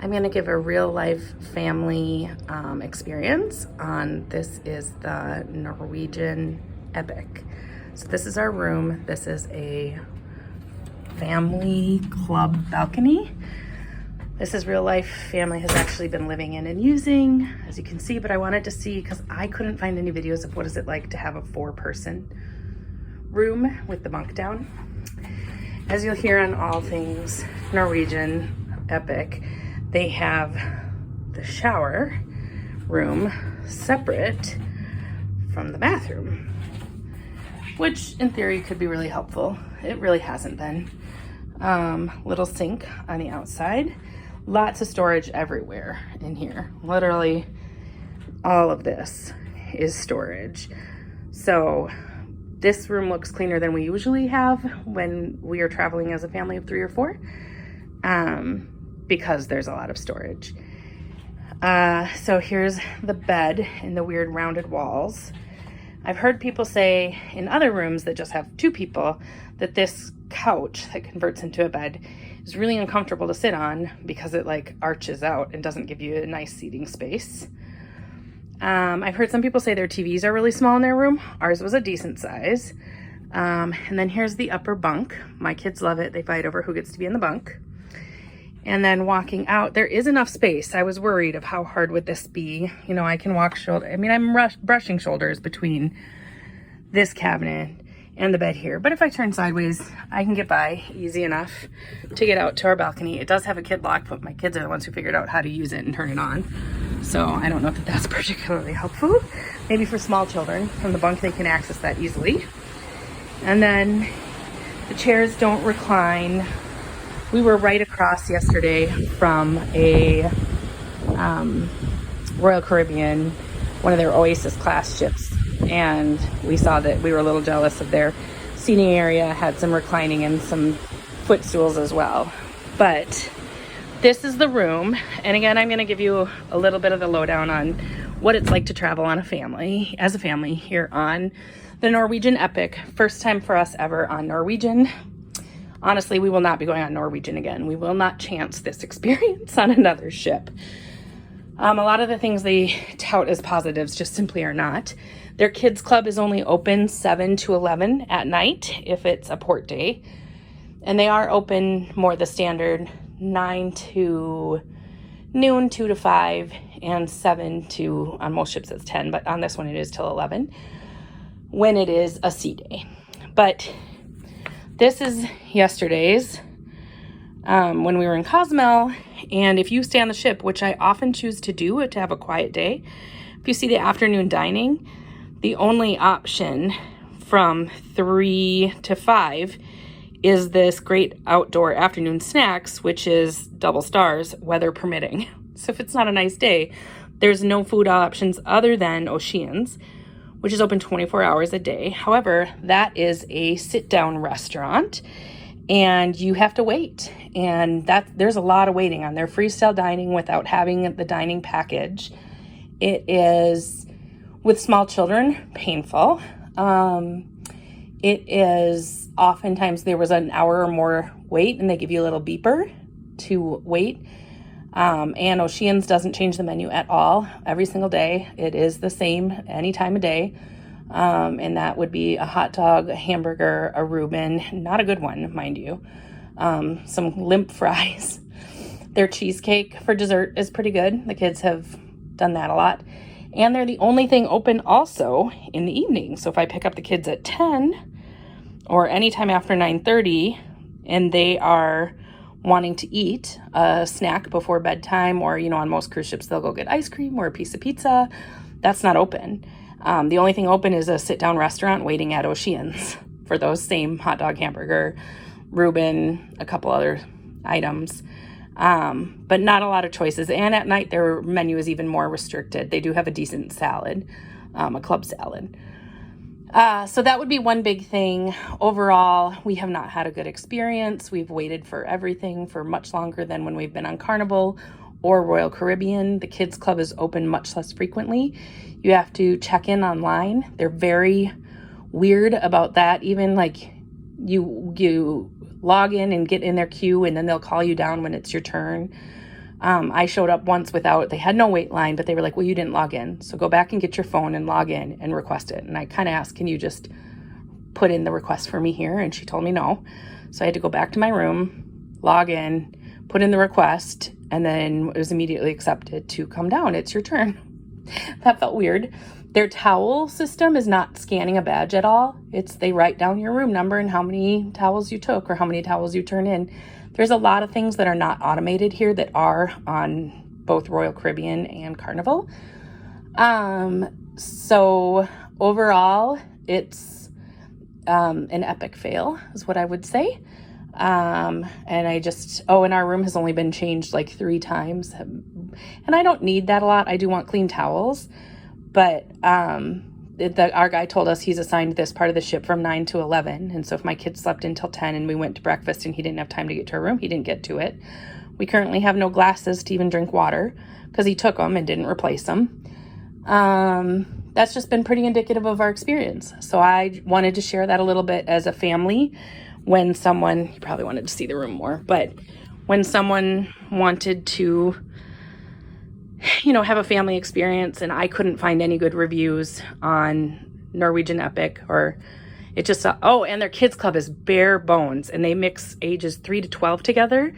I'm going to give a real life family experience on this is the Norwegian Epic. So this is our room. This is a family club balcony. This is real life family has actually been living in and using, as you can see, but I wanted to see because I couldn't find any videos of what is it like to have a 4-person room with the bunk down. As you'll hear on all things Norwegian Epic, they have the shower room separate from the bathroom, which in theory could be really helpful. It really hasn't been. Little sink on the outside. Lots of storage everywhere in here. Literally all of this is storage. So this room looks cleaner than we usually have when we are traveling as a family of 3 or 4, because there's a lot of storage. So here's the bed and the weird rounded walls. I've heard people say in other rooms that just have 2 people that this couch that converts into a bed is really uncomfortable to sit on because it like arches out and doesn't give you a nice seating space. I've heard some people say their TVs are really small in their room. Ours was a decent size. And then here's the upper bunk. My kids love it. They fight over who gets to be in the bunk. And then walking out, there is enough space. I was worried of how hard would this be. You know, I can walk I'm brushing shoulders between this cabinet and the bed here. But if I turn sideways, I can get by easy enough to get out to our balcony. It does have a kid lock, but my kids are the ones who figured out how to use it and turn it on. So I don't know if that's particularly helpful. Maybe for small children from the bunk, they can access that easily. And then the chairs don't recline. We were right across yesterday from a Royal Caribbean, one of their Oasis class ships. And we saw that we were a little jealous of their seating area, had some reclining and some footstools as well. But this is the room. And again, I'm going to give you a little bit of the lowdown on what it's like to travel as a family here on the Norwegian Epic. First time for us ever on Norwegian. Honestly, we will not be going on Norwegian again. We will not chance this experience on another ship. A lot of the things they tout as positives just simply are not. Their kids club is only open 7 to 11 at night if it's a port day. And they are open more the standard 9 to noon, 2 to 5, and 7 to, on most ships it's 10, but on this one it is till 11 when it is a sea day. But this is yesterday's when we were in Cozumel. And if you stay on the ship, which I often choose to do to have a quiet day, if you see the afternoon dining, the only option from 3 to 5 is this great outdoor afternoon snacks, which is double stars, weather permitting. So if it's not a nice day, there's no food options other than Ocean's, which is open 24 hours a day. However, that is a sit-down restaurant, and you have to wait. And there's a lot of waiting on their freestyle dining without having the dining package. It is, with small children, painful. It is oftentimes there was an hour or more wait, and they give you a little beeper to wait. And Ocean's doesn't change the menu at all every single day. It is the same any time of day. And that would be a hot dog, a hamburger, a Reuben, not a good one, mind you. Some limp fries. Their cheesecake for dessert is pretty good. The kids have done that a lot. And they're the only thing open also in the evening. So if I pick up the kids at 10 or anytime after 9:30 and they are wanting to eat a snack before bedtime, or, on most cruise ships, they'll go get ice cream or a piece of pizza, that's not open. The only thing open is a sit-down restaurant waiting at Ocean's for those same hot dog, hamburger, Reuben, a couple other items. But not a lot of choices. And at night, their menu is even more restricted. They do have a decent salad, a club salad. So that would be one big thing. Overall, we have not had a good experience. We've waited for everything for much longer than when we've been on Carnival or Royal Caribbean. The kids club is open much less frequently. You have to check in online. They're very weird about that. Even like you log in and get in their queue, and then they'll call you down when it's your turn. I showed up once they had no wait line, but they were like, well, you didn't log in. So go back and get your phone and log in and request it. And I kind of asked, can you just put in the request for me here? And she told me no. So I had to go back to my room, log in, put in the request, and then it was immediately accepted to come down. It's your turn. That felt weird. Their towel system is not scanning a badge at all. They write down your room number and how many towels you took or how many towels you turn in. There's a lot of things that are not automated here that are on both Royal Caribbean and Carnival. So overall, it's an epic fail is what I would say. And our room has only been changed like 3 times. And I don't need that a lot. I do want clean towels. But our guy told us he's assigned this part of the ship from 9 to 11. And so if my kids slept until 10 and we went to breakfast and he didn't have time to get to our room, he didn't get to it. We currently have no glasses to even drink water because he took them and didn't replace them. That's just been pretty indicative of our experience. So I wanted to share that a little bit as a family. When someone, you probably wanted to see the room more, but when someone wanted to, have a family experience and I couldn't find any good reviews on Norwegian Epic, or it just, and their kids club is bare bones and they mix ages 3 to 12 together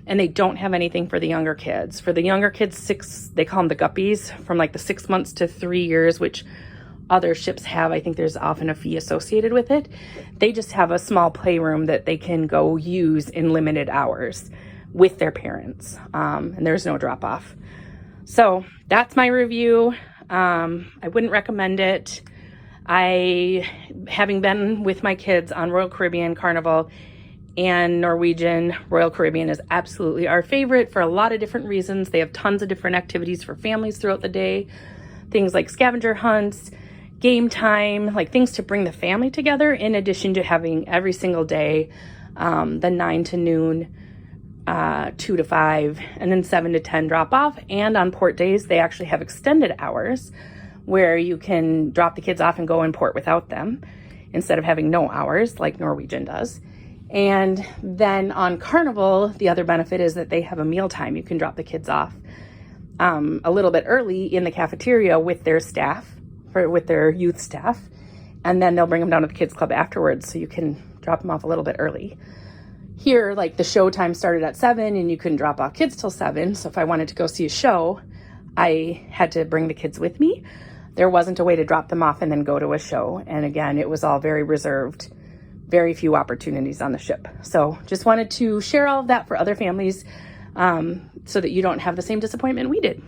and they don't have anything for the younger kids. For the younger kids, they call them the guppies, from like the 6 months to 3 years, which other ships have. I think there's often a fee associated with it. They just have a small playroom that they can go use in limited hours with their parents. And there's no drop off. So that's my review. I wouldn't recommend it. Having been with my kids on Royal Caribbean, Carnival, and Norwegian, Royal Caribbean is absolutely our favorite for a lot of different reasons. They have tons of different activities for families throughout the day. Things like scavenger hunts, game time, like things to bring the family together, in addition to having every single day, the 9 to noon, 2 to 5, and then 7 to 10 drop off. And on port days, they actually have extended hours where you can drop the kids off and go in port without them instead of having no hours like Norwegian does. And then on Carnival, the other benefit is that they have a mealtime. You can drop the kids off a little bit early in the cafeteria with their staff, with their youth staff, and then they'll bring them down to the kids club afterwards, so you can drop them off a little bit early. Here, like the show time started at 7 and you couldn't drop off kids till 7. So if I wanted to go see a show, I had to bring the kids with me. There wasn't a way to drop them off and then go to a show. And again, it was all very reserved, very few opportunities on the ship. So just wanted to share all of that for other families so that you don't have the same disappointment we did.